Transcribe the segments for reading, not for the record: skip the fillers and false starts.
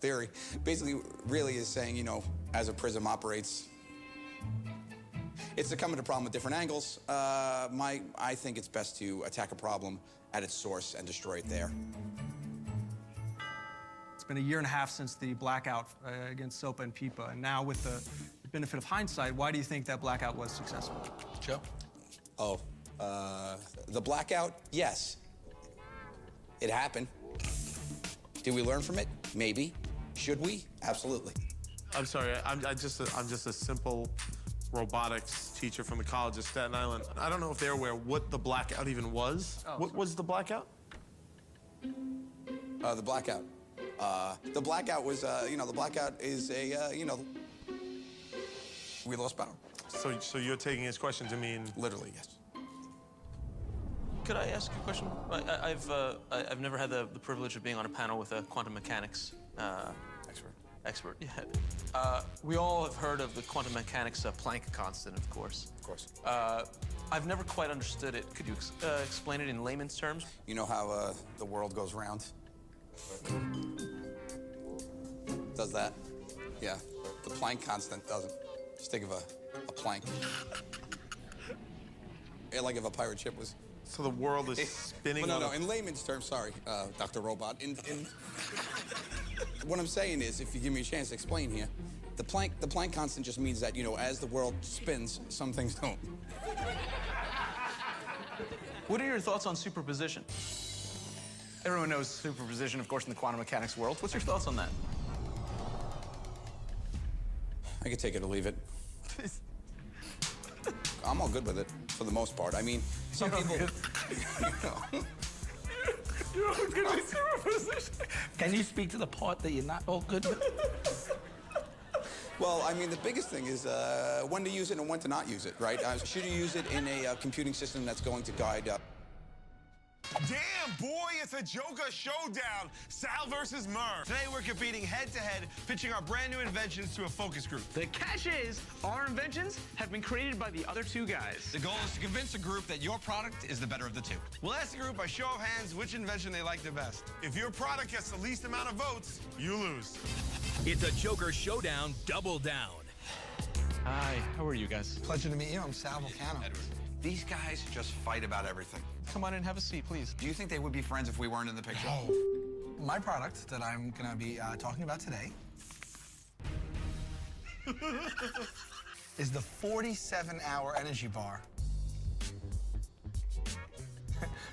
theory. Basically, really is saying, you know, as a prism operates, it's to come at a problem at different angles. I think it's best to attack a problem at its source and destroy it there. It's been a year and a half since the blackout against SOPA and PIPA, and now with the benefit of hindsight, why do you think that blackout was successful? Joe? Oh, the blackout, yes. It happened. Did we learn from it? Maybe. Should we? Absolutely. I'm sorry, I'm just a simple robotics teacher from the College of Staten Island. I don't know if they're aware what the blackout even was. Oh, what was the blackout? The blackout. The blackout was, you know, the blackout is a, you know, we lost power. So you're taking his question to mean? Literally, yes. Could I ask you a question? I've never had the privilege of being on a panel with a quantum mechanics expert. Yeah. We all have heard of the quantum mechanics Planck constant, of course. Of course. I've never quite understood it. Could you explain it in layman's terms? You know how the world goes round? Does that? Yeah. The Planck constant doesn't. Just think of a plank. Like if a pirate ship was... So the world is spinning no, on no, in layman's terms, sorry, Dr. Robot. What I'm saying is, if you give me a chance to explain here, the Planck constant just means that, you know, as the world spins, some things don't. What are your thoughts on superposition? Everyone knows superposition, of course, in the quantum mechanics world. What's your thoughts on that? I could take it or leave it. I'm all good with it, for the most part. I mean, some people... You're all good with superposition. Can you speak to the part that you're not all good with? Well, I mean, the biggest thing is when to use it and when to not use it, right? Should you use it in a computing system that's going to guide... Damn, boy, it's a Joker showdown. Sal versus Murph. Today, we're competing head-to-head, pitching our brand new inventions to a focus group. The catch is, our inventions have been created by the other two guys. The goal is to convince the group that your product is the better of the two. We'll ask the group by show of hands which invention they like the best. If your product gets the least amount of votes, you lose. It's a Joker showdown, double down. Hi, how are you guys? Pleasure to meet you. I'm Sal Volcano. These guys just fight about everything. Come on in, have a seat, please. Do you think they would be friends if we weren't in the picture? My product that I'm going to be talking about today is the 47-hour energy bar.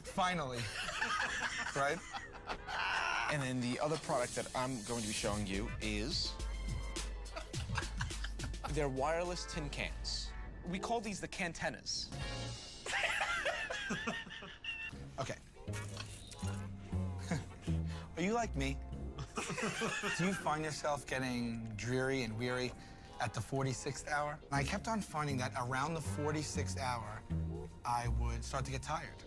Finally, right? And then the other product that I'm going to be showing you is their wireless tin cans. We call these the cantennas. Okay. Are you like me? Do you find yourself getting dreary and weary at the 46th hour? And I kept on finding that around the 46th hour, I would start to get tired.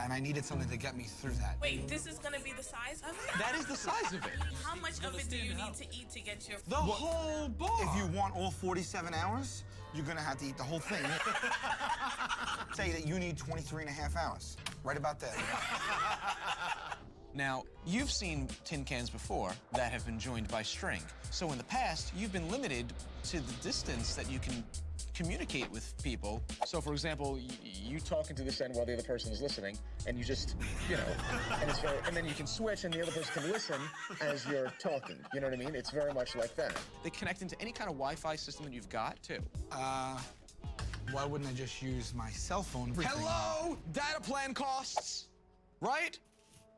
And I needed something to get me through that. Wait, this is gonna be the size of it? That is the size of it. How much of it do you need to eat to get your... The whole bar. If you want all 47 hours, you're gonna have to eat the whole thing. Say that you need 23 and a half hours. Right about there. Now, you've seen tin cans before that have been joined by string. So in the past, you've been limited to the distance that you can communicate with people. So, for example, you talk into this end while the other person is listening, and you just, you know, and then you can switch, and the other person can listen as you're talking. You know what I mean? It's very much like that. They connect into any kind of Wi-Fi system that you've got, too. Why wouldn't I just use my cell phone? Hello? Data plan costs, right?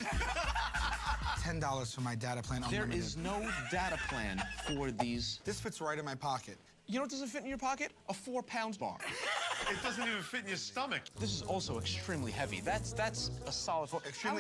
$10 for my data plan unlimited. There is no data plan for these. This fits right in my pocket. You know what doesn't fit in your pocket? A 4-pound bar. It doesn't even fit in your stomach. This is also extremely heavy. That's a solid... Extremely